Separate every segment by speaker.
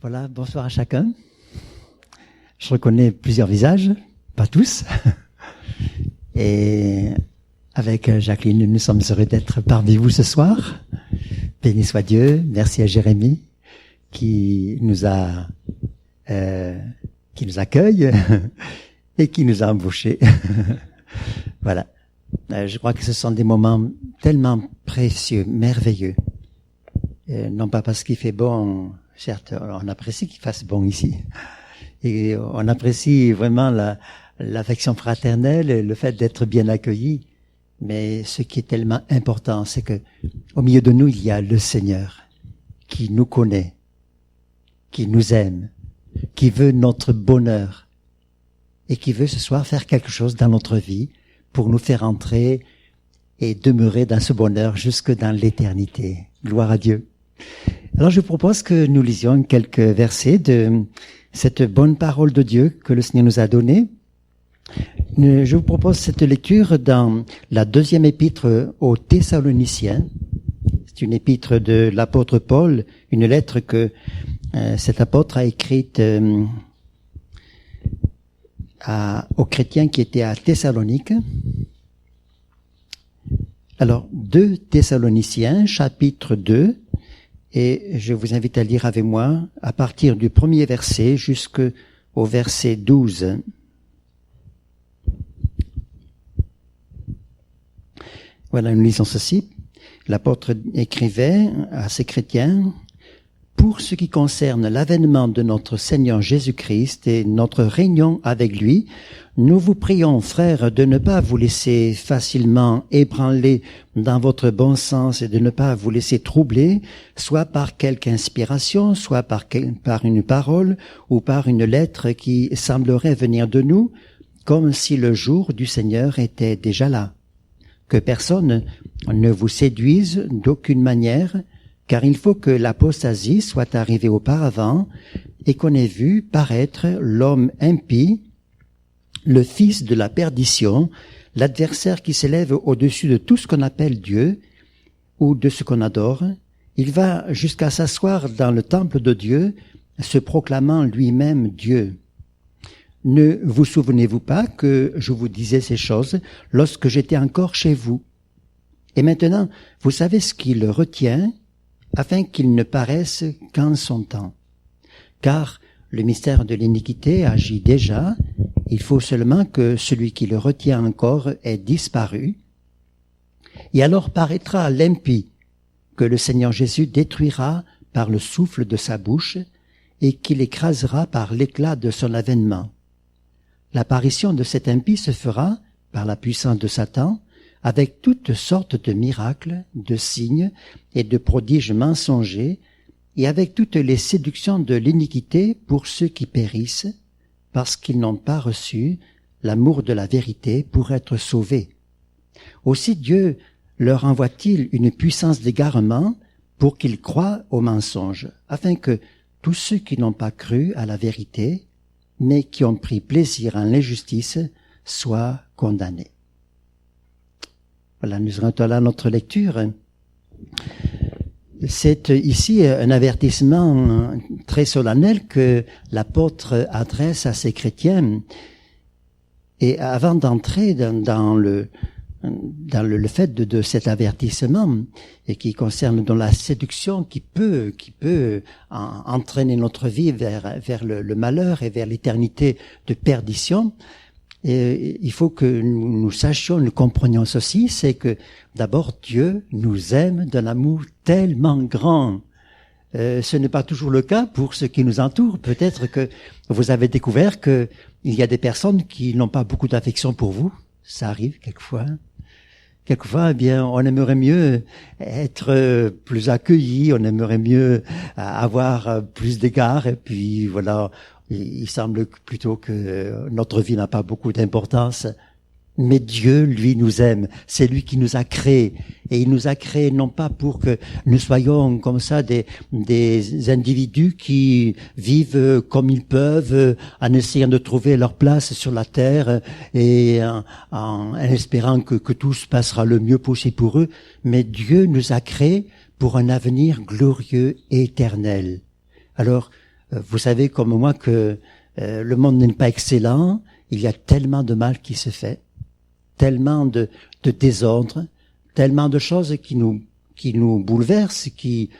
Speaker 1: Voilà, bonsoir à chacun. Je reconnais plusieurs visages, pas tous. Et avec Jacqueline, nous sommes heureux d'être parmi vous ce soir. Béni soit Dieu. Merci à Jérémie qui nous accueille et qui nous a embauchés. Voilà. Je crois que ce sont des moments tellement précieux, merveilleux. Non pas parce qu'il fait bon, certes, on apprécie qu'il fasse bon ici. Et on apprécie vraiment l'affection fraternelle, le fait d'être bien accueilli. Mais ce qui est tellement important, c'est que au milieu de nous, il y a le Seigneur qui nous connaît, qui nous aime, qui veut notre bonheur et qui veut ce soir faire quelque chose dans notre vie pour nous faire entrer et demeurer dans ce bonheur jusque dans l'éternité. Gloire à Dieu. Alors je vous propose que nous lisions quelques versets de cette bonne parole de Dieu que le Seigneur nous a donnée. Je vous propose cette lecture dans la deuxième épître aux Thessaloniciens. C'est une épître de l'apôtre Paul, une lettre que cet apôtre a écrite aux chrétiens qui étaient à Thessalonique. Alors, 2 Thessaloniciens, chapitre 2, et je vous invite à lire avec moi à partir du premier verset jusqu'au verset 12. Voilà, nous lisons ceci. L'apôtre écrivait à ces chrétiens: « Pour ce qui concerne l'avènement de notre Seigneur Jésus-Christ et notre réunion avec lui, nous vous prions, frères, de ne pas vous laisser facilement ébranler dans votre bon sens et de ne pas vous laisser troubler, soit par quelque inspiration, soit par une parole ou par une lettre qui semblerait venir de nous, comme si le jour du Seigneur était déjà là. Que personne ne vous séduise d'aucune manière, car il faut que l'apostasie soit arrivée auparavant et qu'on ait vu paraître l'homme impie, le fils de la perdition, l'adversaire qui s'élève au-dessus de tout ce qu'on appelle Dieu ou de ce qu'on adore. Il va jusqu'à s'asseoir dans le temple de Dieu, se proclamant lui-même Dieu. Ne vous souvenez-vous pas que je vous disais ces choses lorsque j'étais encore chez vous? Et maintenant, vous savez ce qui le retient, afin qu'il ne paraisse qu'en son temps. Car le mystère de l'iniquité agit déjà, il faut seulement que celui qui le retient encore ait disparu. Et alors paraîtra l'impie, que le Seigneur Jésus détruira par le souffle de sa bouche, et qu'il écrasera par l'éclat de son avènement. L'apparition de cet impie se fera, par la puissance de Satan, avec toutes sortes de miracles, de signes et de prodiges mensongers, et avec toutes les séductions de l'iniquité pour ceux qui périssent, parce qu'ils n'ont pas reçu l'amour de la vérité pour être sauvés. Aussi Dieu leur envoie-t-il une puissance d'égarement pour qu'ils croient aux mensonges, afin que tous ceux qui n'ont pas cru à la vérité, mais qui ont pris plaisir en l'injustice, soient condamnés. Voilà, nous remettons là notre lecture. C'est ici un avertissement très solennel que l'apôtre adresse à ses chrétiens. Et avant d'entrer dans le fait de cet avertissement, et qui concerne dans la séduction qui peut entraîner notre vie vers le malheur et vers l'éternité de perdition, et il faut que nous sachions, nous comprenions ceci, c'est que d'abord Dieu nous aime d'un amour tellement grand. Ce n'est pas toujours le cas pour ceux qui nous entourent. Peut-être que vous avez découvert que il y a des personnes qui n'ont pas beaucoup d'affection pour vous. Ça arrive quelquefois. Quelquefois, eh bien, on aimerait mieux être plus accueilli, on aimerait mieux avoir plus d'égards, et puis voilà, il semble plutôt que notre vie n'a pas beaucoup d'importance. Mais Dieu, lui, nous aime. C'est lui qui nous a créés. Et il nous a créés non pas pour que nous soyons comme ça des individus qui vivent comme ils peuvent, en essayant de trouver leur place sur la terre et en espérant que tout se passera le mieux possible pour eux. Mais Dieu nous a créés pour un avenir glorieux et éternel. Alors, Vous savez comme moi que le monde n'est pas excellent. Il y a tellement de mal qui se fait, tellement de désordre, tellement de choses qui nous bouleversent, qui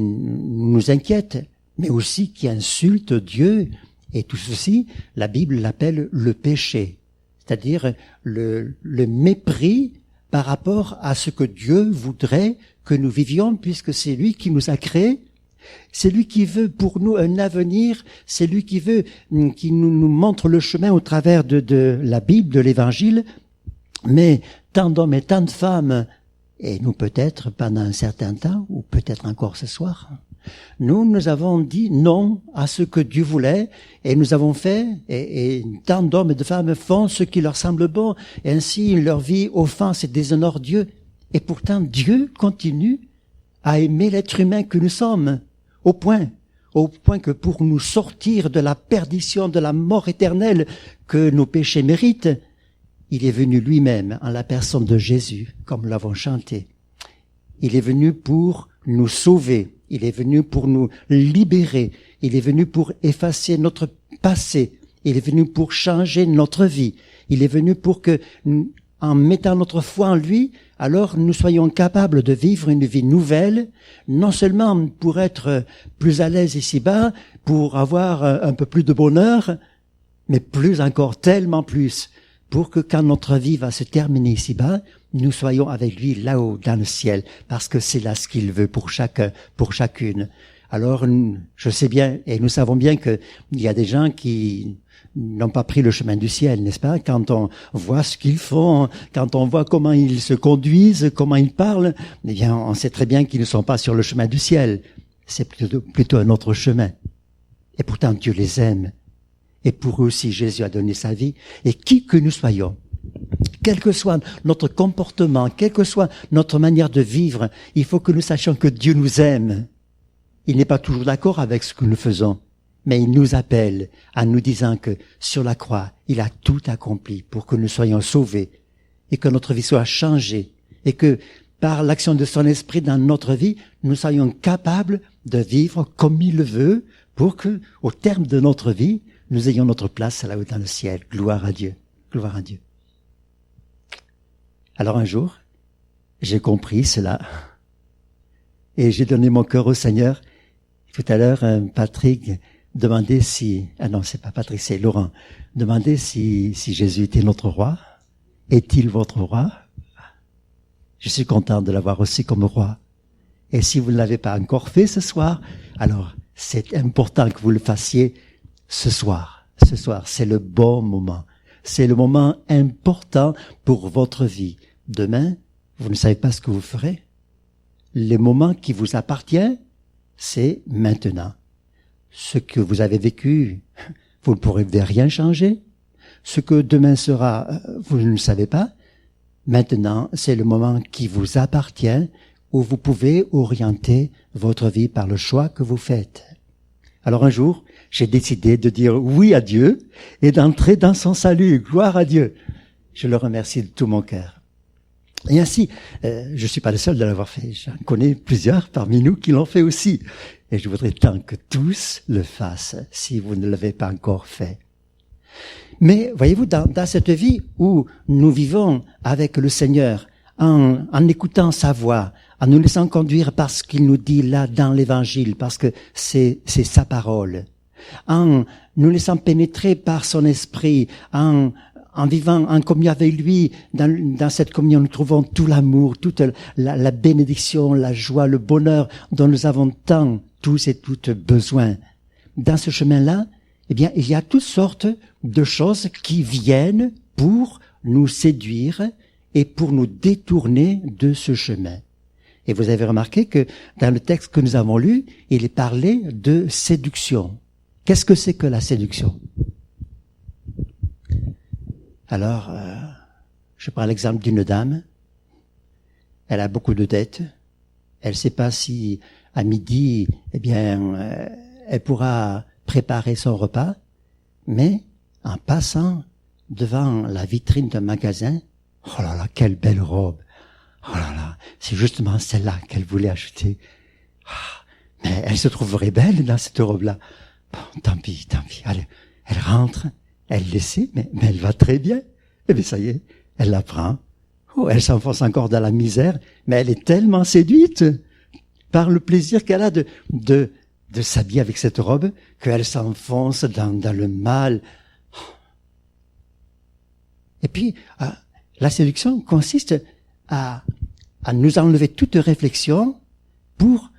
Speaker 1: nous inquiètent, mais aussi qui insultent Dieu. Et tout ceci, la Bible l'appelle le péché, c'est-à-dire le mépris par rapport à ce que Dieu voudrait que nous vivions, puisque c'est lui qui nous a créés. C'est lui qui veut pour nous un avenir, c'est lui qui veut, qui nous montre le chemin au travers de la Bible, de l'Évangile. Mais tant d'hommes et tant de femmes, et nous peut-être pendant un certain temps, ou peut-être encore ce soir, nous avons dit non à ce que Dieu voulait, et nous avons fait, et tant d'hommes et de femmes font ce qui leur semble bon, et ainsi leur vie offense et déshonore Dieu. Et pourtant Dieu continue à aimer l'être humain que nous sommes, au point que pour nous sortir de la perdition, de la mort éternelle que nos péchés méritent, il est venu lui-même en la personne de Jésus, comme nous l'avons chanté. Il est venu pour nous sauver, il est venu pour nous libérer, il est venu pour effacer notre passé, il est venu pour changer notre vie, il est venu pour que, en mettant notre foi en lui, alors nous soyons capables de vivre une vie nouvelle, non seulement pour être plus à l'aise ici-bas, pour avoir un peu plus de bonheur, mais plus encore, tellement plus, pour que quand notre vie va se terminer ici-bas, nous soyons avec lui là-haut, dans le ciel, parce que c'est là ce qu'il veut pour chacun, pour chacune. Alors, je sais bien, et nous savons bien qu'il y a des gens qui n'ont pas pris le chemin du ciel, n'est-ce pas? Quand on voit ce qu'ils font, quand on voit comment ils se conduisent, comment ils parlent, eh bien, on sait très bien qu'ils ne sont pas sur le chemin du ciel. C'est plutôt un autre chemin. Et pourtant, Dieu les aime. Et pour eux aussi, Jésus a donné sa vie. Et qui que nous soyons, quel que soit notre comportement, quelle que soit notre manière de vivre, il faut que nous sachions que Dieu nous aime. Il n'est pas toujours d'accord avec ce que nous faisons, mais il nous appelle en nous disant que sur la croix, il a tout accompli pour que nous soyons sauvés et que notre vie soit changée et que par l'action de son esprit dans notre vie, nous soyons capables de vivre comme il le veut pour que, au terme de notre vie, nous ayons notre place là-haut dans le ciel. Gloire à Dieu. Gloire à Dieu. Alors un jour, j'ai compris cela et j'ai donné mon cœur au Seigneur. Tout à l'heure, Patrick demandait si... Ah non, c'est pas Patrick, c'est Laurent. Demandait si Jésus était notre roi. Est-il votre roi? Je suis content de l'avoir reçu comme roi. Et si vous ne l'avez pas encore fait ce soir, alors c'est important que vous le fassiez ce soir. Ce soir, c'est le bon moment. C'est le moment important pour votre vie. Demain, vous ne savez pas ce que vous ferez. Les moments qui vous appartiennent, c'est maintenant. Ce que vous avez vécu, vous ne pourrez rien changer. Ce que demain sera, vous ne le savez pas. Maintenant, c'est le moment qui vous appartient, où vous pouvez orienter votre vie par le choix que vous faites. Alors un jour, j'ai décidé de dire oui à Dieu et d'entrer dans son salut. Gloire à Dieu. Je le remercie de tout mon cœur. Et ainsi, je suis pas le seul de l'avoir fait. J'en connais plusieurs parmi nous qui l'ont fait aussi. Et je voudrais tant que tous le fassent, si vous ne l'avez pas encore fait. Mais voyez-vous, dans cette vie où nous vivons avec le Seigneur, en écoutant sa voix, en nous laissant conduire par ce qu'il nous dit là dans l'Évangile, parce que c'est sa parole, en nous laissant pénétrer par son esprit, en vivant en communion avec lui, dans cette communion nous trouvons tout l'amour, toute la bénédiction, la joie, le bonheur dont nous avons tant, tous et toutes besoin. Dans ce chemin-là, eh bien, il y a toutes sortes de choses qui viennent pour nous séduire et pour nous détourner de ce chemin. Et vous avez remarqué que dans le texte que nous avons lu, il est parlé de séduction. Qu'est-ce que c'est que la séduction? Alors, je prends l'exemple d'une dame. Elle a beaucoup de dettes. Elle ne sait pas si à midi, eh bien, elle pourra préparer son repas. Mais en passant devant la vitrine d'un magasin, oh là là, quelle belle robe! Oh là là, c'est justement celle-là qu'elle voulait acheter. Ah, Mais elle se trouverait belle dans cette robe-là. Bon, tant pis. Allez, elle rentre, elle l'essaie, mais elle va très bien. Eh bien, ça y est, elle la prend. Oh, elle s'enfonce encore dans la misère, mais elle est tellement séduite par le plaisir qu'elle a de s'habiller avec cette robe, qu'elle s'enfonce dans le mal. Et puis, la séduction consiste à nous enlever toute réflexion pour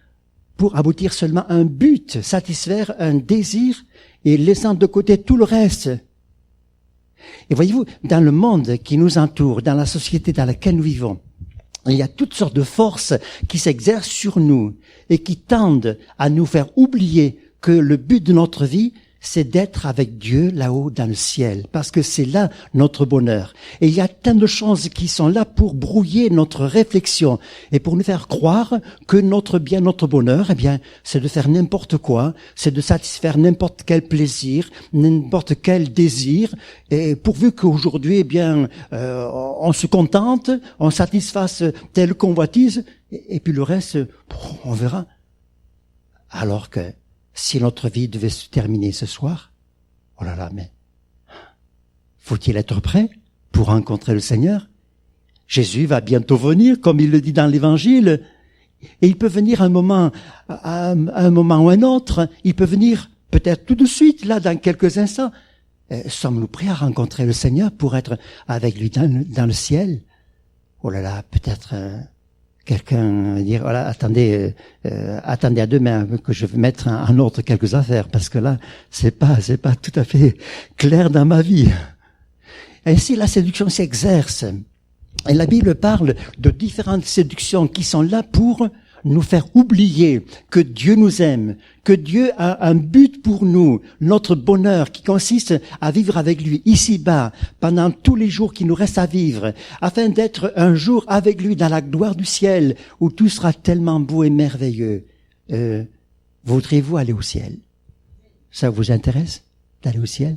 Speaker 1: aboutir seulement à un but, satisfaire un désir et laissant de côté tout le reste. Et voyez-vous, dans le monde qui nous entoure, dans la société dans laquelle nous vivons, il y a toutes sortes de forces qui s'exercent sur nous et qui tendent à nous faire oublier que le but de notre vie, c'est d'être avec Dieu là-haut dans le ciel, parce que c'est là notre bonheur. Et il y a tant de choses qui sont là pour brouiller notre réflexion et pour nous faire croire que notre bien, notre bonheur, eh bien, c'est de faire n'importe quoi, c'est de satisfaire n'importe quel plaisir, n'importe quel désir, et pourvu qu'aujourd'hui, eh bien, on se contente, on satisfasse telle convoitise, et puis le reste, on verra. Alors que si notre vie devait se terminer ce soir, oh là là, mais faut-il être prêt pour rencontrer le Seigneur? Jésus va bientôt venir, comme il le dit dans l'Évangile, et il peut venir à un moment ou un autre. Il peut venir peut-être tout de suite, là, dans quelques instants. Sommes-nous prêts à rencontrer le Seigneur pour être avec lui dans le ciel? Oh là là, peut-être quelqu'un va dire, voilà, attendez à demain que je vais mettre en ordre quelques affaires, parce que là, c'est pas tout à fait clair dans ma vie. Ainsi, la séduction s'exerce. Et la Bible parle de différentes séductions qui sont là pour nous faire oublier que Dieu nous aime, que Dieu a un but pour nous, notre bonheur qui consiste à vivre avec lui ici-bas pendant tous les jours qui nous restent à vivre, afin d'être un jour avec lui dans la gloire du ciel où tout sera tellement beau et merveilleux. Voudriez-vous aller au ciel? Ça vous intéresse d'aller au ciel?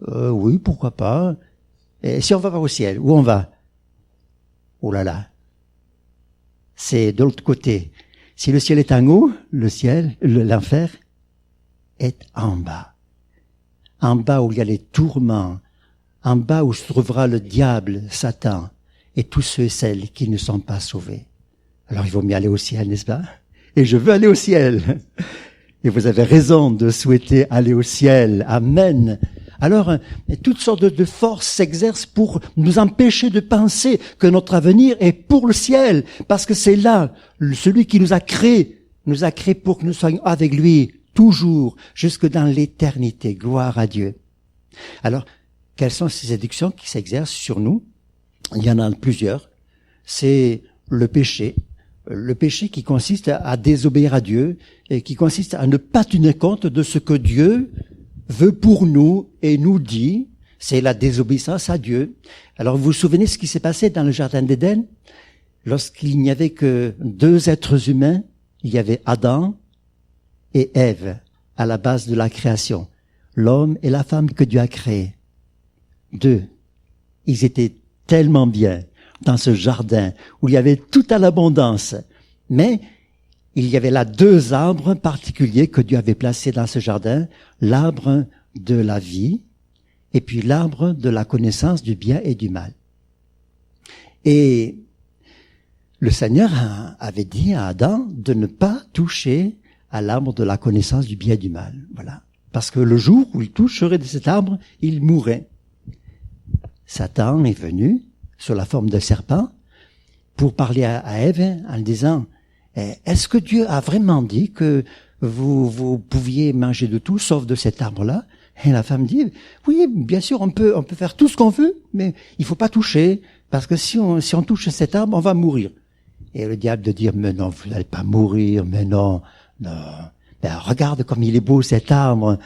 Speaker 1: Oui, pourquoi pas. Et si on va pas au ciel, où on va? Oh là là. C'est de l'autre côté. Si le ciel est en haut, l'enfer est en bas. En bas où il y a les tourments, en bas où se trouvera le diable, Satan, et tous ceux et celles qui ne sont pas sauvés. Alors il vaut mieux aller au ciel, n'est-ce pas? Et je veux aller au ciel. Et vous avez raison de souhaiter aller au ciel. Amen. Alors, toutes sortes de forces s'exercent pour nous empêcher de penser que notre avenir est pour le ciel, parce que c'est là, celui qui nous a créés pour que nous soyons avec lui, toujours, jusque dans l'éternité. Gloire à Dieu. Alors, quelles sont ces séductions qui s'exercent sur nous? Il y en a plusieurs. C'est le péché. Le péché qui consiste à désobéir à Dieu et qui consiste à ne pas tenir compte de ce que Dieu veut pour nous et nous dit, c'est la désobéissance à Dieu. Alors vous vous souvenez ce qui s'est passé dans le jardin d'Éden? Lorsqu'il n'y avait que deux êtres humains, il y avait Adam et Ève à la base de la création. L'homme et la femme que Dieu a créés. Deux. Ils étaient tellement bien dans ce jardin où il y avait tout à l'abondance. Mais il y avait là deux arbres particuliers que Dieu avait placés dans ce jardin, l'arbre de la vie et puis l'arbre de la connaissance du bien et du mal. Et le Seigneur avait dit à Adam de ne pas toucher à l'arbre de la connaissance du bien et du mal. Voilà. Parce que le jour où il toucherait de cet arbre, il mourrait. Satan est venu sous la forme d'un serpent pour parler à Ève en disant: est-ce que Dieu a vraiment dit que vous pouviez manger de tout sauf de cet arbre-là? Et la femme dit: oui, bien sûr, on peut faire tout ce qu'on veut, mais il faut pas toucher, parce que si on touche cet arbre, on va mourir. Et le diable de dire: mais non, vous n'allez pas mourir, mais non. Ben, regarde comme il est beau cet arbre.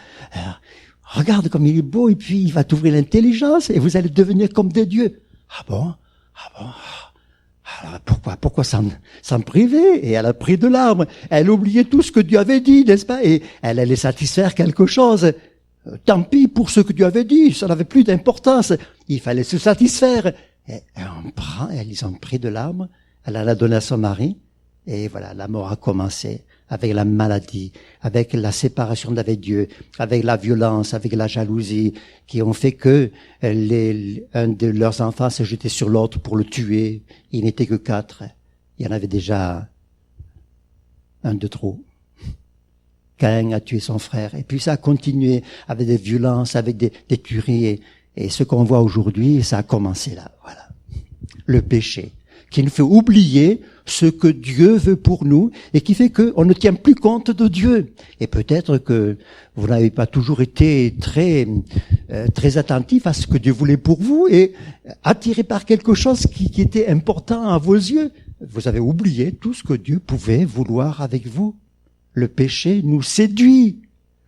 Speaker 1: Regarde comme il est beau, et puis il va t'ouvrir l'intelligence, et vous allez devenir comme des dieux. Ah bon? Alors pourquoi s'en priver? Et elle a pris de l'arbre. Elle oubliait tout ce que Dieu avait dit, n'est-ce pas? Et elle allait satisfaire quelque chose. Tant pis pour ce que Dieu avait dit, ça n'avait plus d'importance. Il fallait se satisfaire. Ils ont pris de l'arbre, elle en a donné à son mari, et voilà, la mort a commencé avec la maladie, avec la séparation d'avec Dieu, avec la violence, avec la jalousie, qui ont fait que un de leurs enfants s'est jeté sur l'autre pour le tuer. Il n'était que 4. Il y en avait déjà un de trop. Caïn a tué son frère. Et puis ça a continué avec des violences, avec des tueries. Et ce qu'on voit aujourd'hui, ça a commencé là. Voilà. Le péché, qui nous fait oublier ce que Dieu veut pour nous et qui fait qu'on ne tient plus compte de Dieu. Et peut-être que vous n'avez pas toujours été très attentif à ce que Dieu voulait pour vous et attiré par quelque chose qui était important à vos yeux. Vous avez oublié tout ce que Dieu pouvait vouloir avec vous. Le péché nous séduit,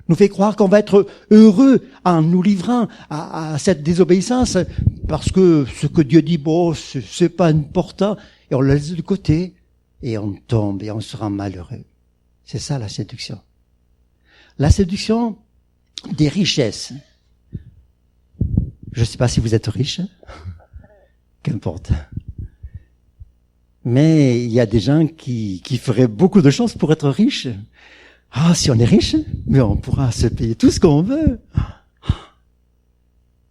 Speaker 1: nous fait croire qu'on va être heureux en nous livrant à cette désobéissance parce que ce que Dieu dit, bon, c'est pas important, et on le laisse de côté et on tombe et on se rend malheureux. C'est ça la séduction. La séduction des richesses. Je ne sais pas si vous êtes riche, qu'importe. Mais il y a des gens qui feraient beaucoup de choses pour être riches. Ah, si on est riche, mais on pourra se payer tout ce qu'on veut.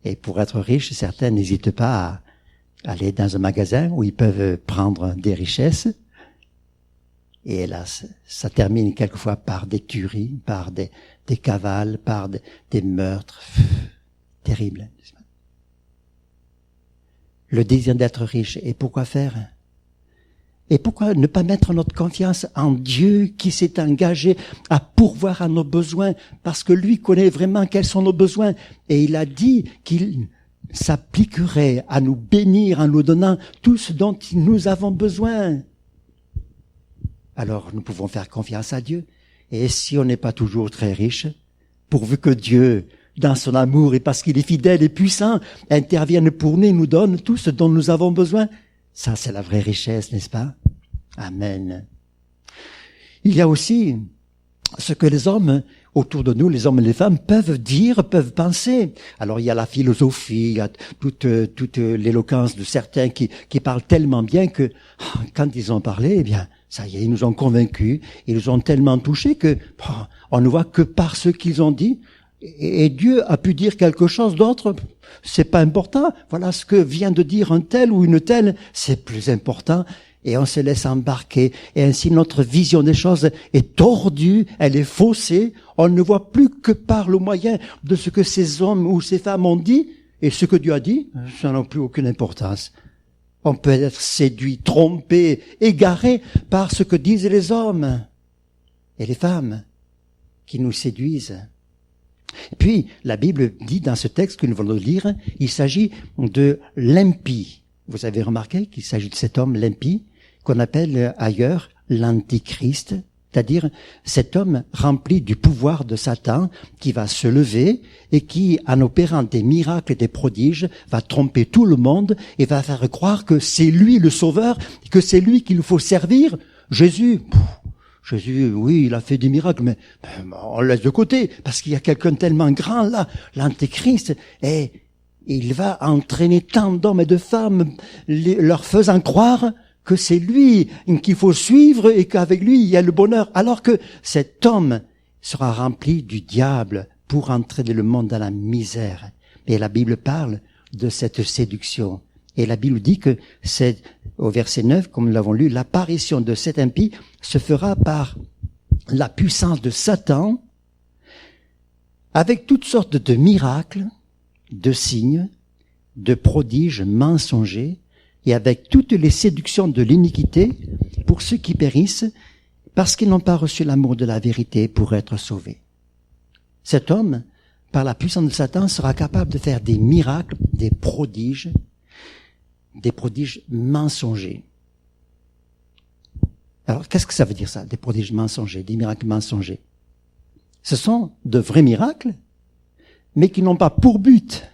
Speaker 1: Et pour être riche, certains n'hésitent pas à aller dans un magasin où ils peuvent prendre des richesses. Et hélas, ça termine quelquefois par des tueries, par des cavales, par des meurtres. Terrible. Le désir d'être riche. Et pourquoi faire? Et pourquoi ne pas mettre notre confiance en Dieu qui s'est engagé à pourvoir à nos besoins parce que lui connaît vraiment quels sont nos besoins et il a dit qu'il s'appliquerait à nous bénir en nous donnant tout ce dont nous avons besoin. Alors nous pouvons faire confiance à Dieu. Et si on n'est pas toujours très riche, pourvu que Dieu, dans son amour et parce qu'il est fidèle et puissant, intervienne pour nous et nous donne tout ce dont nous avons besoin, ça, c'est la vraie richesse, n'est-ce pas? Amen. Il y a aussi ce que les hommes autour de nous, les hommes et les femmes, peuvent dire, peuvent penser. Alors, il y a la philosophie, il y a toute l'éloquence de certains qui parlent tellement bien que, quand ils ont parlé, eh bien, ça y est, ils nous ont convaincus, ils nous ont tellement touchés que, on ne voit que par ce qu'ils ont dit. Et Dieu a pu dire quelque chose d'autre, c'est pas important. Voilà ce que vient de dire un tel ou une telle, c'est plus important. Et on se laisse embarquer. Et ainsi notre vision des choses est tordue, elle est faussée. On ne voit plus que par le moyen de ce que ces hommes ou ces femmes ont dit. Et ce que Dieu a dit, ça n'a plus aucune importance. On peut être séduit, trompé, égaré par ce que disent les hommes et les femmes qui nous séduisent. Et puis, la Bible dit dans ce texte que nous venons de lire, il s'agit de l'impie. Vous avez remarqué qu'il s'agit de cet homme, l'impie, qu'on appelle ailleurs l'antichrist, c'est-à-dire cet homme rempli du pouvoir de Satan qui va se lever et qui, en opérant des miracles et des prodiges, va tromper tout le monde et va faire croire que c'est lui le sauveur, que c'est lui qu'il faut servir. Jésus, oui, il a fait des miracles, mais on le laisse de côté, parce qu'il y a quelqu'un tellement grand là, l'Antéchrist, et il va entraîner tant d'hommes et de femmes, leur faisant croire que c'est lui qu'il faut suivre et qu'avec lui il y a le bonheur, alors que cet homme sera rempli du diable pour entraîner le monde dans la misère. Et la Bible parle de cette séduction. Et la Bible dit que c'est, au verset 9, comme nous l'avons lu, l'apparition de cet impie se fera par la puissance de Satan, avec toutes sortes de miracles, de signes, de prodiges mensongers, et avec toutes les séductions de l'iniquité pour ceux qui périssent, parce qu'ils n'ont pas reçu l'amour de la vérité pour être sauvés. Cet homme, par la puissance de Satan, sera capable de faire des miracles, des prodiges mensongers. Alors, qu'est-ce que ça veut dire ça, des prodiges mensongers, des miracles mensongers? Ce sont de vrais miracles, mais qui n'ont pas pour but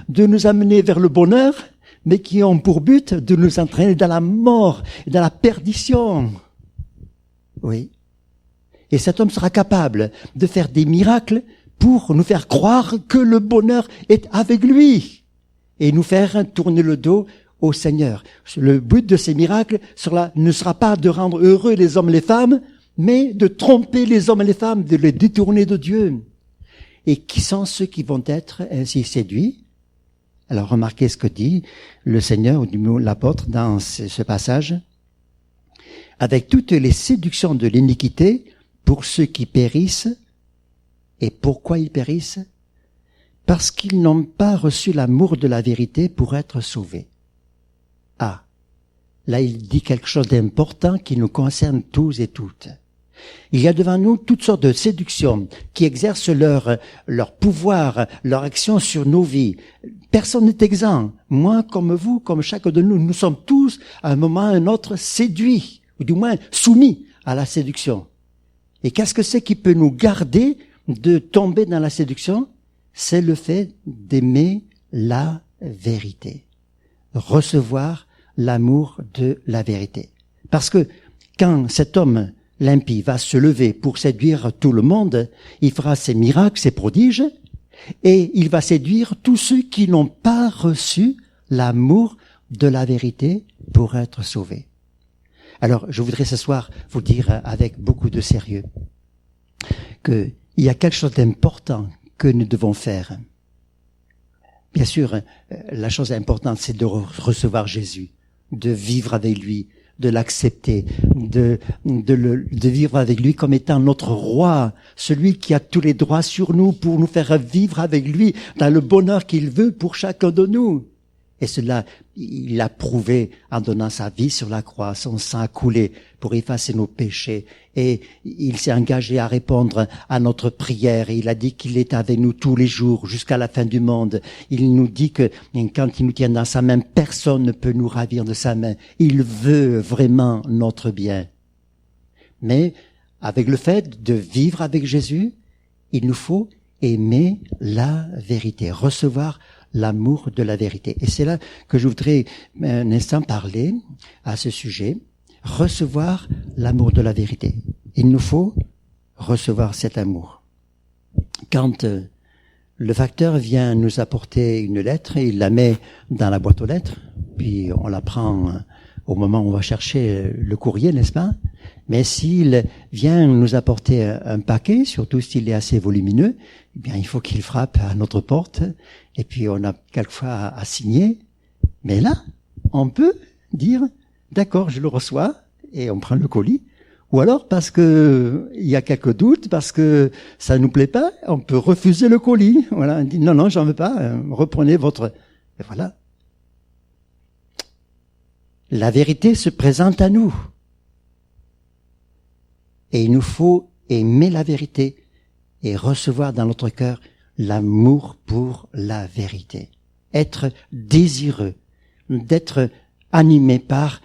Speaker 1: de nous amener vers le bonheur, mais qui ont pour but de nous entraîner dans la mort, dans la perdition. Oui. Et cet homme sera capable de faire des miracles pour nous faire croire que le bonheur est avec lui et nous faire tourner le dos au Seigneur. Le but de ces miracles ne sera pas de rendre heureux les hommes et les femmes, mais de tromper les hommes et les femmes, de les détourner de Dieu. Et qui sont ceux qui vont être ainsi séduits? Alors remarquez ce que dit le Seigneur ou l'apôtre dans ce passage. Avec toutes les séductions de l'iniquité pour ceux qui périssent. Et pourquoi ils périssent? Parce qu'ils n'ont pas reçu l'amour de la vérité pour être sauvés. Ah, là il dit quelque chose d'important qui nous concerne tous et toutes. Il y a devant nous toutes sortes de séductions qui exercent leur pouvoir, leur action sur nos vies. Personne n'est exempt. Moi, comme vous, comme chacun de nous, nous sommes tous, à un moment ou à un autre, séduits, ou du moins soumis à la séduction. Et qu'est-ce que c'est qui peut nous garder de tomber dans la séduction? C'est le fait d'aimer la vérité. Recevoir l'amour de la vérité. Parce que quand cet homme l'impie va se lever pour séduire tout le monde, il fera ses miracles, ses prodiges, et il va séduire tous ceux qui n'ont pas reçu l'amour de la vérité pour être sauvés. Alors, je voudrais ce soir vous dire avec beaucoup de sérieux qu'il y a quelque chose d'important que nous devons faire. Bien sûr, la chose importante, c'est de recevoir Jésus, de vivre avec lui, de l'accepter, de vivre avec lui comme étant notre roi, celui qui a tous les droits sur nous pour nous faire vivre avec lui dans le bonheur qu'il veut pour chacun de nous. Et cela, il l'a prouvé en donnant sa vie sur la croix, son sang a coulé pour effacer nos péchés. Et il s'est engagé à répondre à notre prière. Et il a dit qu'il est avec nous tous les jours jusqu'à la fin du monde. Il nous dit que quand il nous tient dans sa main, personne ne peut nous ravir de sa main. Il veut vraiment notre bien. Mais avec le fait de vivre avec Jésus, il nous faut aimer la vérité, recevoir l'amour de la vérité. Et c'est là que je voudrais un instant parler à ce sujet. Recevoir l'amour de la vérité. Il nous faut recevoir cet amour. Quand le facteur vient nous apporter une lettre, il la met dans la boîte aux lettres, puis on la prend au moment où on va chercher le courrier, n'est-ce pas? Mais s'il vient nous apporter un paquet, surtout s'il est assez volumineux, eh bien, il faut qu'il frappe à notre porte, et puis on a quelquefois à signer. Mais là, on peut dire, d'accord, je le reçois, et on prend le colis. Ou alors, parce que il y a quelques doutes, parce que ça nous plaît pas, on peut refuser le colis. Voilà, on dit, non, j'en veux pas, reprenez votre... Et voilà. La vérité se présente à nous. Et il nous faut aimer la vérité et recevoir dans notre cœur l'amour pour la vérité. Être désireux, d'être animé par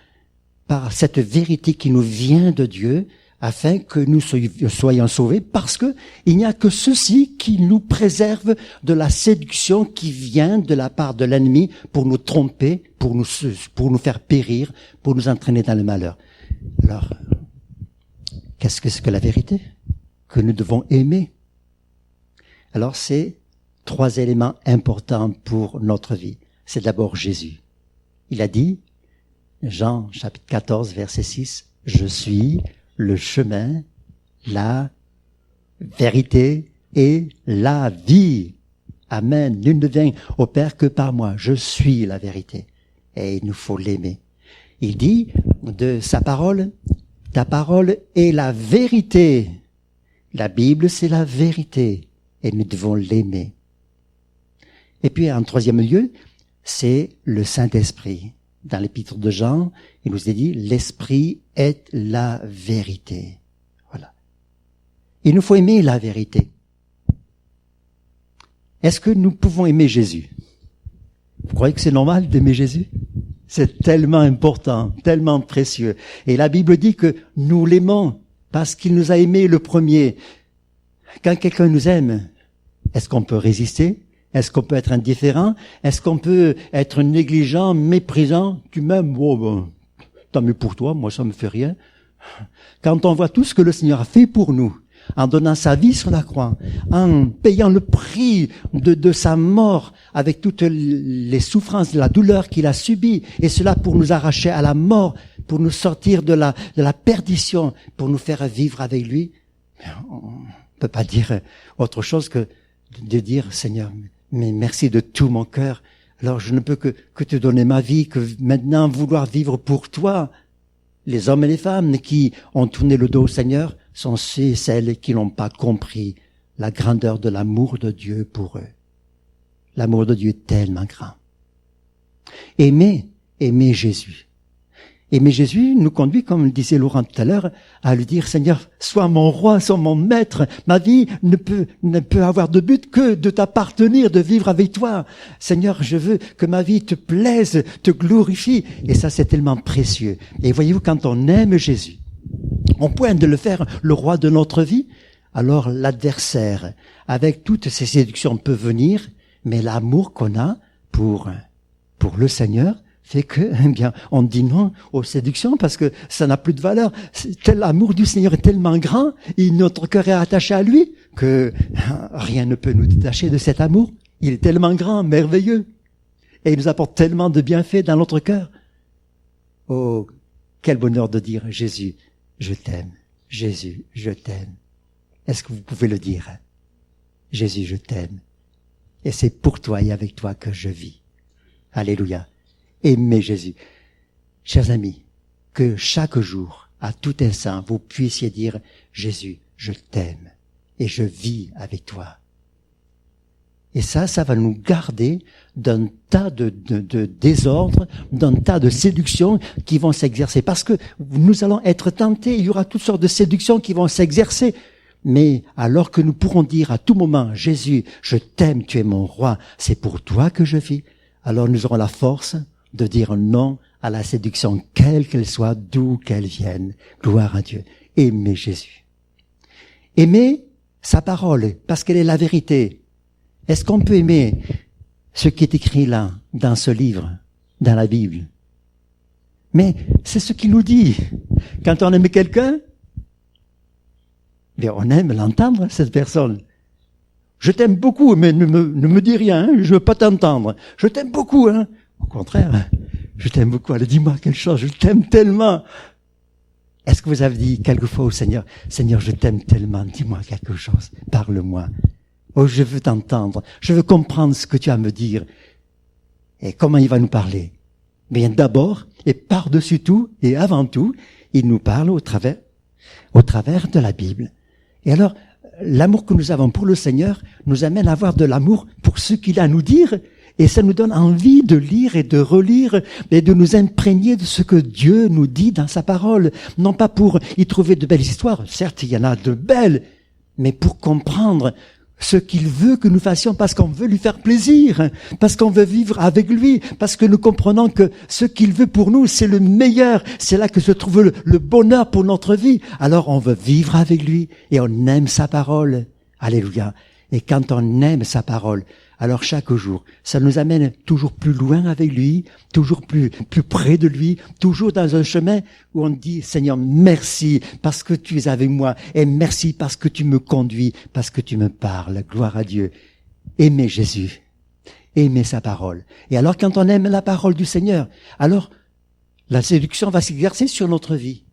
Speaker 1: cette vérité qui nous vient de Dieu, afin que nous soyons sauvés, parce que il n'y a que ceci qui nous préserve de la séduction qui vient de la part de l'ennemi pour nous tromper, pour nous faire périr, pour nous entraîner dans le malheur. Alors, qu'est-ce que c'est que la vérité? Que nous devons aimer. Alors, c'est 3 éléments importants pour notre vie. C'est d'abord Jésus. Il a dit, Jean chapitre 14, verset 6, « Je suis le chemin, la vérité et la vie. Amen. Nul ne vient au Père que par moi. Je suis la vérité. » Et il nous faut l'aimer. Il dit de sa parole, « Ta parole est la vérité. » La Bible, c'est la vérité. Et nous devons l'aimer. Et puis, en 3e lieu, c'est le Saint-Esprit. Dans l'épître de Jean, il nous est dit, l'Esprit est la vérité. Voilà. Il nous faut aimer la vérité. Est-ce que nous pouvons aimer Jésus? Vous croyez que c'est normal d'aimer Jésus? C'est tellement important, tellement précieux. Et la Bible dit que nous l'aimons parce qu'il nous a aimés le premier. Quand quelqu'un nous aime, est-ce qu'on peut résister? Est-ce qu'on peut être indifférent? Est-ce qu'on peut être négligent, méprisant? Tu m'aimes? Oh, ben, tant mieux pour toi, moi ça me fait rien. Quand on voit tout ce que le Seigneur a fait pour nous, en donnant sa vie sur la croix, en payant le prix de sa mort avec toutes les souffrances, la douleur qu'il a subie, et cela pour nous arracher à la mort, pour nous sortir de la perdition, pour nous faire vivre avec lui. On ne peut pas dire autre chose que de dire, Seigneur, mais merci de tout mon cœur. Alors je ne peux que te donner ma vie, que maintenant vouloir vivre pour toi. Les hommes et les femmes qui ont tourné le dos au Seigneur sont ceux et celles qui n'ont pas compris la grandeur de l'amour de Dieu pour eux. L'amour de Dieu est tellement grand. Aimer Jésus. Aimer Jésus nous conduit, comme le disait Laurent tout à l'heure, à lui dire, Seigneur, sois mon roi, sois mon maître. Ma vie ne peut avoir de but que de t'appartenir, de vivre avec toi. Seigneur, je veux que ma vie te plaise, te glorifie. Et ça, c'est tellement précieux. Et voyez-vous, quand on aime Jésus, au point de le faire le roi de notre vie, alors l'adversaire, avec toutes ses séductions, peut venir, mais l'amour qu'on a pour le Seigneur, fait que, eh bien, on dit non aux séductions parce que ça n'a plus de valeur. L'amour du Seigneur est tellement grand et notre cœur est attaché à lui que rien ne peut nous détacher de cet amour. Il est tellement grand, merveilleux. Et il nous apporte tellement de bienfaits dans notre cœur. Oh, quel bonheur de dire, Jésus, je t'aime. Jésus, je t'aime. Est-ce que vous pouvez le dire? Jésus, je t'aime. Et c'est pour toi et avec toi que je vis. Alléluia. Aimez Jésus. Chers amis, que chaque jour, à tout instant, vous puissiez dire, Jésus, je t'aime et je vis avec toi. Et ça va nous garder d'un tas de désordre, d'un tas de séductions qui vont s'exercer. Parce que nous allons être tentés, il y aura toutes sortes de séductions qui vont s'exercer. Mais alors que nous pourrons dire à tout moment, Jésus, je t'aime, tu es mon roi, c'est pour toi que je vis, alors nous aurons la force de dire non à la séduction, quelle qu'elle soit, d'où qu'elle vienne. Gloire à Dieu. Aimez Jésus. Aimez sa parole, parce qu'elle est la vérité. Est-ce qu'on peut aimer ce qui est écrit là, dans ce livre, dans la Bible? Mais c'est ce qu'il nous dit. Quand on aime quelqu'un, bien, on aime l'entendre, cette personne. Je t'aime beaucoup, mais ne me dis rien, hein, je veux pas t'entendre. Je t'aime beaucoup, hein. Au contraire, je t'aime beaucoup. Allez, dis-moi quelque chose, je t'aime tellement. Est-ce que vous avez dit quelquefois au Seigneur, Seigneur, je t'aime tellement, dis-moi quelque chose, parle-moi. Oh, je veux t'entendre, je veux comprendre ce que tu as à me dire. Et comment il va nous parler? Bien, d'abord, et par-dessus tout, et avant tout, il nous parle au travers de la Bible. Et alors, l'amour que nous avons pour le Seigneur nous amène à avoir de l'amour pour ce qu'il a à nous dire, et ça nous donne envie de lire et de relire et de nous imprégner de ce que Dieu nous dit dans sa parole. Non pas pour y trouver de belles histoires, certes il y en a de belles, mais pour comprendre ce qu'il veut que nous fassions parce qu'on veut lui faire plaisir, parce qu'on veut vivre avec lui, parce que nous comprenons que ce qu'il veut pour nous, c'est le meilleur, c'est là que se trouve le bonheur pour notre vie. Alors on veut vivre avec lui et on aime sa parole. Alléluia. Et quand on aime sa parole, alors chaque jour, ça nous amène toujours plus loin avec lui, toujours plus près de lui, toujours dans un chemin où on dit, Seigneur, merci parce que tu es avec moi et merci parce que tu me conduis, parce que tu me parles. Gloire à Dieu. Aimez Jésus. Aimez sa parole. Et alors quand on aime la parole du Seigneur, alors la séduction va s'exercer sur notre vie.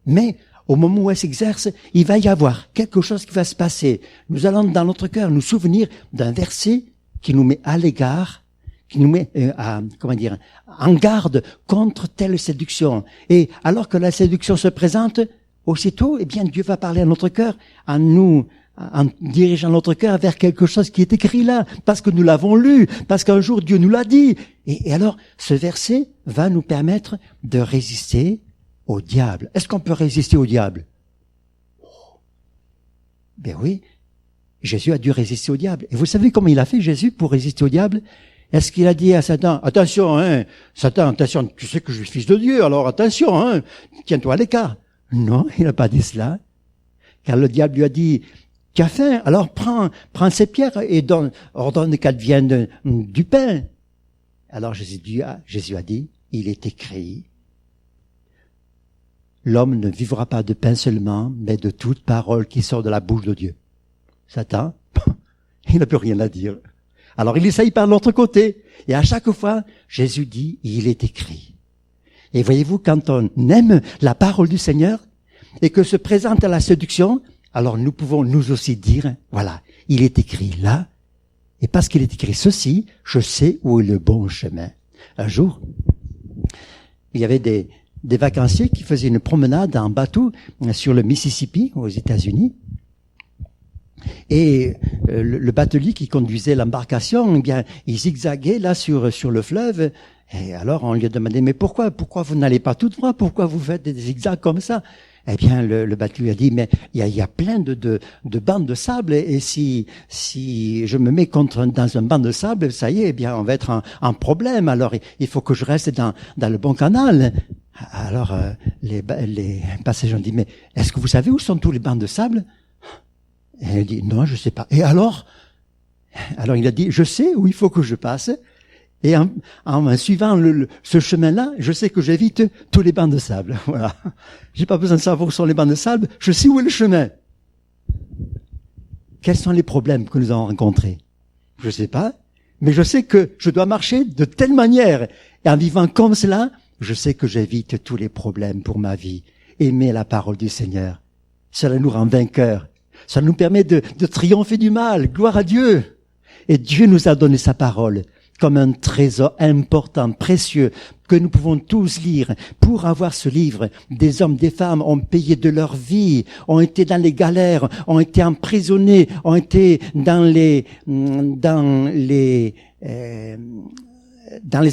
Speaker 1: Mais au moment où elle s'exerce, il va y avoir quelque chose qui va se passer. Nous allons dans notre cœur nous souvenir d'un verset qui nous met à l'égard, qui nous met en garde contre telle séduction. Et alors que la séduction se présente, aussitôt, eh bien, Dieu va parler à notre cœur, en dirigeant notre cœur vers quelque chose qui est écrit là, parce que nous l'avons lu, parce qu'un jour Dieu nous l'a dit. Et alors, ce verset va nous permettre de résister au diable. Est-ce qu'on peut résister au diable? Ben oui. Jésus a dû résister au diable. Et vous savez comment il a fait, Jésus, pour résister au diable? Est-ce qu'il a dit à Satan, attention, hein, Satan, attention, tu sais que je suis fils de Dieu, alors attention, hein, tiens-toi à l'écart. Non, il n'a pas dit cela. Car le diable lui a dit, tu as faim, alors prends ces pierres et ordonne qu'elles deviennent du pain. Alors Jésus a dit, il est écrit, l'homme ne vivra pas de pain seulement, mais de toute parole qui sort de la bouche de Dieu. Satan, il n'a plus rien à dire. Alors il essaye par l'autre côté. Et à chaque fois, Jésus dit, il est écrit. Et voyez-vous, quand on aime la parole du Seigneur et que se présente à la séduction, alors nous pouvons nous aussi dire, voilà, il est écrit là, et parce qu'il est écrit ceci, je sais où est le bon chemin. Un jour, il y avait des vacanciers qui faisaient une promenade en bateau sur le Mississippi, aux États-Unis. Et le batelier qui conduisait l'embarcation, eh bien, il zigzaguait là sur le fleuve. Et alors on lui a demandé, mais pourquoi vous n'allez pas tout droit? Pourquoi vous faites des zigzags comme ça? Eh bien, le batelier a dit, mais il y a plein de bancs de sable, et si je me mets dans un banc de sable, ça y est, eh bien, on va être en problème. Alors, il faut que je reste dans le bon canal. Alors, les passagers ont dit, mais est-ce que vous savez où sont tous les bancs de sable? Et il dit, non, je sais pas. Et alors il a dit, je sais où il faut que je passe. Et en suivant ce chemin-là, je sais que j'évite tous les bancs de sable. Voilà. J'ai pas besoin de savoir où sont les bancs de sable. Je sais où est le chemin. Quels sont les problèmes que nous avons rencontrés? Je sais pas. Mais je sais que je dois marcher de telle manière. Et en vivant comme cela, je sais que j'évite tous les problèmes pour ma vie. Aimer la parole du Seigneur. Cela nous rend vainqueurs. Ça nous permet de triompher du mal. Gloire à Dieu. Et Dieu nous a donné sa parole comme un trésor important, précieux, que nous pouvons tous lire. Pour avoir ce livre, des hommes, des femmes ont payé de leur vie, ont été dans les galères, ont été emprisonnés, ont été dans les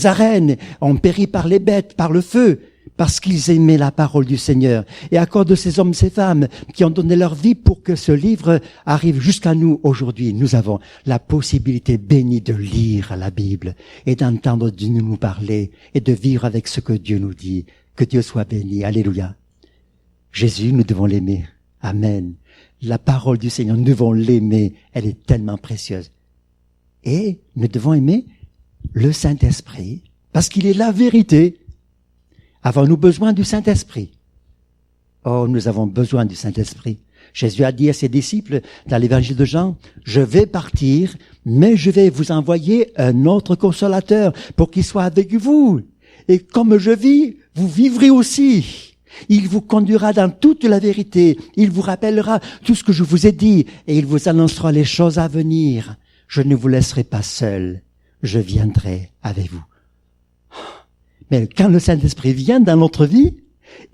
Speaker 1: arènes, ont péri par les bêtes, par le feu, parce qu'ils aimaient la parole du Seigneur. Et à cause de ces hommes, ces femmes qui ont donné leur vie pour que ce livre arrive jusqu'à nous aujourd'hui, nous avons la possibilité bénie de lire la Bible et d'entendre Dieu nous parler et de vivre avec ce que Dieu nous dit. Que Dieu soit béni. Alléluia. Jésus, nous devons l'aimer. Amen. La parole du Seigneur, nous devons l'aimer. Elle est tellement précieuse. Et nous devons aimer le Saint-Esprit parce qu'il est la vérité. Avons-nous besoin du Saint-Esprit? Oh, nous avons besoin du Saint-Esprit. Jésus a dit à ses disciples dans l'évangile de Jean, « Je vais partir, mais je vais vous envoyer un autre consolateur pour qu'il soit avec vous. Et comme je vis, vous vivrez aussi. Il vous conduira dans toute la vérité. Il vous rappellera tout ce que je vous ai dit et il vous annoncera les choses à venir. Je ne vous laisserai pas seul. Je viendrai avec vous. » Mais quand le Saint-Esprit vient dans notre vie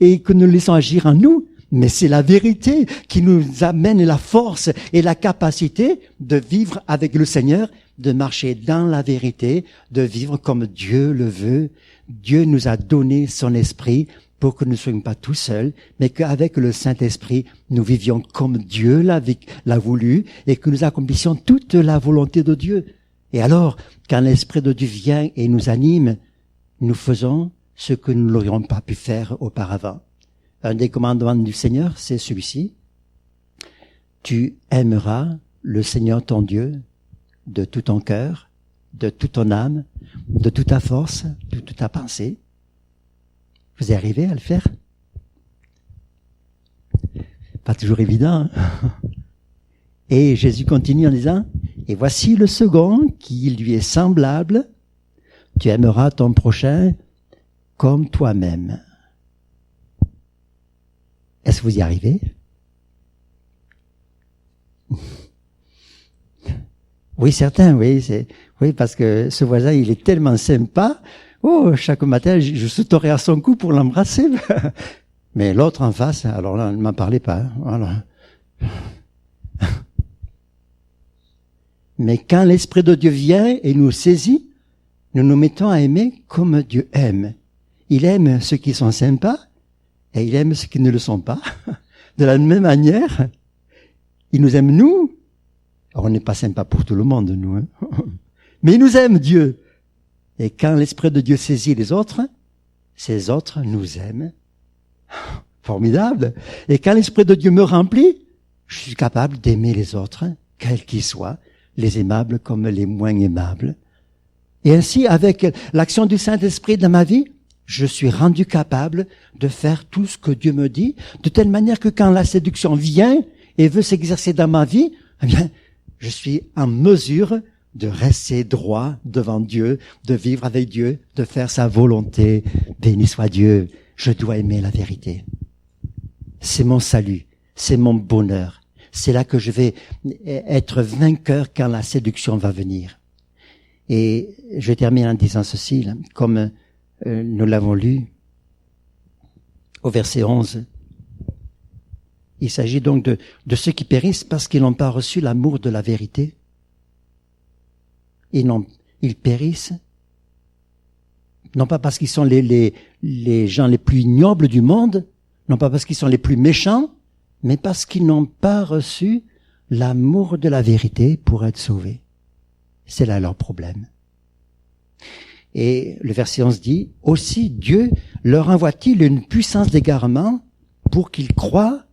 Speaker 1: et que nous le laissons agir en nous, mais c'est la vérité qui nous amène la force et la capacité de vivre avec le Seigneur, de marcher dans la vérité, de vivre comme Dieu le veut. Dieu nous a donné son esprit pour que nous ne soyons pas tout seuls, mais qu'avec le Saint-Esprit, nous vivions comme Dieu l'a voulu et que nous accomplissions toute la volonté de Dieu. Et alors, quand l'Esprit de Dieu vient et nous anime, nous faisons ce que nous n'aurions pas pu faire auparavant. Un des commandements du Seigneur, c'est celui-ci. Tu aimeras le Seigneur ton Dieu de tout ton cœur, de toute ton âme, de toute ta force, de toute ta pensée. Vous arrivez à le faire? Pas toujours évident. Et Jésus continue en disant, « Et voici le second qui lui est semblable. Tu aimeras ton prochain comme toi-même. » Est-ce que vous y arrivez? Oui, certains, oui, parce que ce voisin, il est tellement sympa. Oh, chaque matin, je sauterai à son cou pour l'embrasser. Mais l'autre en face, alors là, ne m'en parlez pas. Hein, voilà. Mais quand l'Esprit de Dieu vient et nous saisit, nous nous mettons à aimer comme Dieu aime. Il aime ceux qui sont sympas et il aime ceux qui ne le sont pas. De la même manière, il nous aime nous. Alors, on n'est pas sympa pour tout le monde, nous. Hein. Mais il nous aime, Dieu. Et quand l'Esprit de Dieu saisit les autres, ces autres nous aiment. Formidable. Et quand l'Esprit de Dieu me remplit, je suis capable d'aimer les autres, quels qu'ils soient, les aimables comme les moins aimables. Et ainsi, avec l'action du Saint-Esprit dans ma vie, je suis rendu capable de faire tout ce que Dieu me dit, de telle manière que quand la séduction vient et veut s'exercer dans ma vie, eh bien, je suis en mesure de rester droit devant Dieu, de vivre avec Dieu, de faire sa volonté. Béni soit Dieu, je dois aimer la vérité. C'est mon salut, c'est mon bonheur. C'est là que je vais être vainqueur quand la séduction va venir. Et je termine en disant ceci, là, comme nous l'avons lu au verset 11. Il s'agit donc de ceux qui périssent parce qu'ils n'ont pas reçu l'amour de la vérité. Ils périssent, non pas parce qu'ils sont les gens les plus ignobles du monde, non pas parce qu'ils sont les plus méchants, mais parce qu'ils n'ont pas reçu l'amour de la vérité pour être sauvés. C'est là leur problème. Et le verset 11 dit, « Aussi Dieu leur envoie-t-il une puissance d'égarement pour qu'ils croient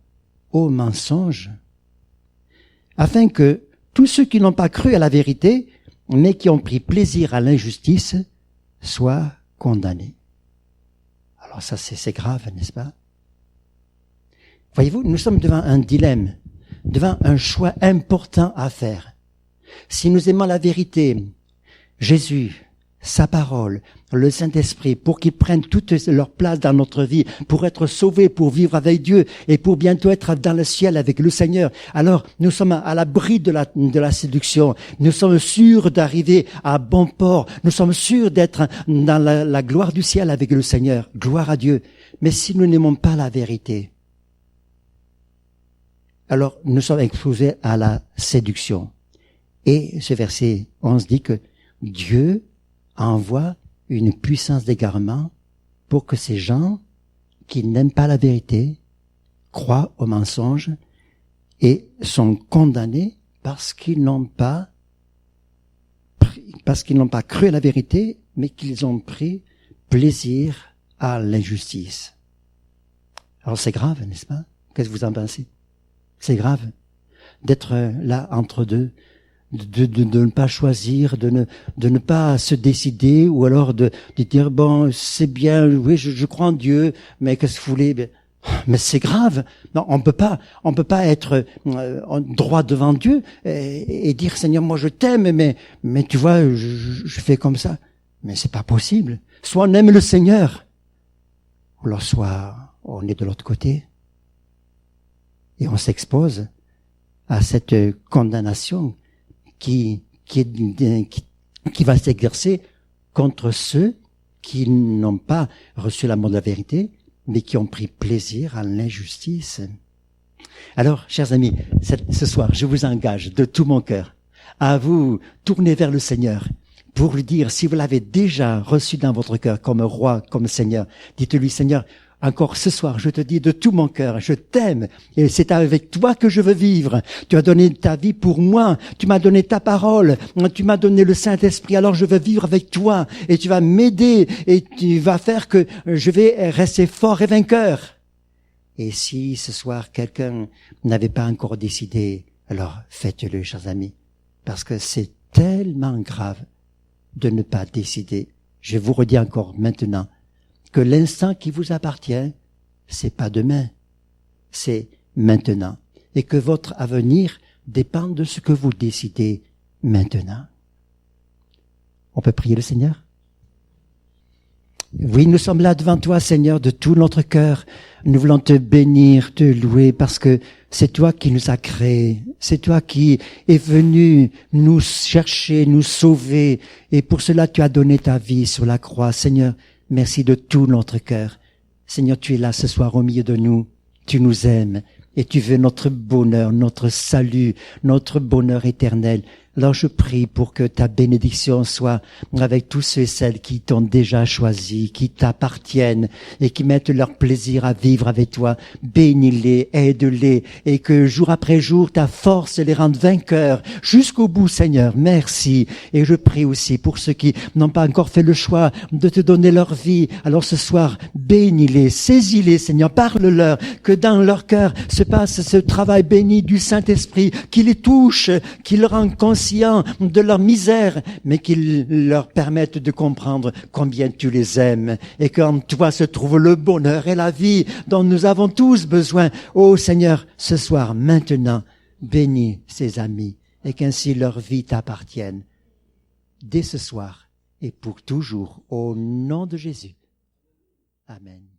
Speaker 1: aux mensonges, afin que tous ceux qui n'ont pas cru à la vérité, mais qui ont pris plaisir à l'injustice, soient condamnés. » Alors ça, c'est grave, n'est-ce pas? Voyez-vous, nous sommes devant un dilemme, devant un choix important à faire. Si nous aimons la vérité, Jésus, sa parole, le Saint-Esprit, pour qu'ils prennent toute leur place dans notre vie, pour être sauvés, pour vivre avec Dieu et pour bientôt être dans le ciel avec le Seigneur. Alors, nous sommes à l'abri de la séduction. Nous sommes sûrs d'arriver à bon port. Nous sommes sûrs d'être dans la gloire du ciel avec le Seigneur. Gloire à Dieu. Mais si nous n'aimons pas la vérité, alors nous sommes exposés à la séduction. Et ce verset 11 dit que Dieu envoie une puissance d'égarement pour que ces gens qui n'aiment pas la vérité croient au mensonge et sont condamnés parce qu'ils n'ont pas cru à la vérité, mais qu'ils ont pris plaisir à l'injustice. Alors c'est grave, n'est-ce pas? Qu'est-ce que vous en pensez? C'est grave d'être là entre deux, de ne pas choisir, de ne pas se décider, ou alors de dire bon, c'est bien, oui, je crois en Dieu, mais qu'est-ce que vous voulez? Mais c'est grave. Non, on peut pas être droit devant Dieu et dire Seigneur, moi je t'aime, mais tu vois, je fais comme ça. Mais c'est pas possible. Soit on aime le Seigneur, ou alors soit on est de l'autre côté et on s'expose à cette condamnation qui va s'exercer contre ceux qui n'ont pas reçu l'amour de la vérité, mais qui ont pris plaisir à l'injustice. Alors, chers amis, ce soir, je vous engage de tout mon cœur à vous tourner vers le Seigneur pour lui dire, si vous l'avez déjà reçu dans votre cœur comme roi, comme Seigneur, dites-lui, Seigneur, encore ce soir, je te dis de tout mon cœur, je t'aime et c'est avec toi que je veux vivre. Tu as donné ta vie pour moi, tu m'as donné ta parole, tu m'as donné le Saint-Esprit, alors je veux vivre avec toi et tu vas m'aider et tu vas faire que je vais rester fort et vainqueur. Et si ce soir quelqu'un n'avait pas encore décidé, alors faites-le, chers amis, parce que c'est tellement grave de ne pas décider. Je vous redis encore maintenant, que l'instant qui vous appartient, c'est pas demain, c'est maintenant. Et que votre avenir dépend de ce que vous décidez maintenant. On peut prier le Seigneur? Oui, nous sommes là devant toi, Seigneur, de tout notre cœur. Nous voulons te bénir, te louer, parce que c'est toi qui nous as créés. C'est toi qui es venu nous chercher, nous sauver. Et pour cela, tu as donné ta vie sur la croix. Seigneur, merci de tout notre cœur. Seigneur, tu es là ce soir au milieu de nous. Tu nous aimes et tu veux notre bonheur, notre salut, notre bonheur éternel. Alors je prie pour que ta bénédiction soit avec tous ceux et celles qui t'ont déjà choisi, qui t'appartiennent et qui mettent leur plaisir à vivre avec toi. Bénis-les, aide-les et que jour après jour ta force les rende vainqueurs jusqu'au bout, Seigneur. Merci. Et je prie aussi pour ceux qui n'ont pas encore fait le choix de te donner leur vie. Alors ce soir, bénis-les, saisis-les, Seigneur, parle-leur, que dans leur cœur se passe ce travail béni du Saint-Esprit, qui les touche, qui leur rend conscient l'océan de leur misère, mais qu'il leur permette de comprendre combien tu les aimes et qu'en toi se trouve le bonheur et la vie dont nous avons tous besoin. Ô Seigneur, ce soir, maintenant, bénis ces amis et qu'ainsi leur vie t'appartienne. Dès ce soir et pour toujours, au nom de Jésus. Amen.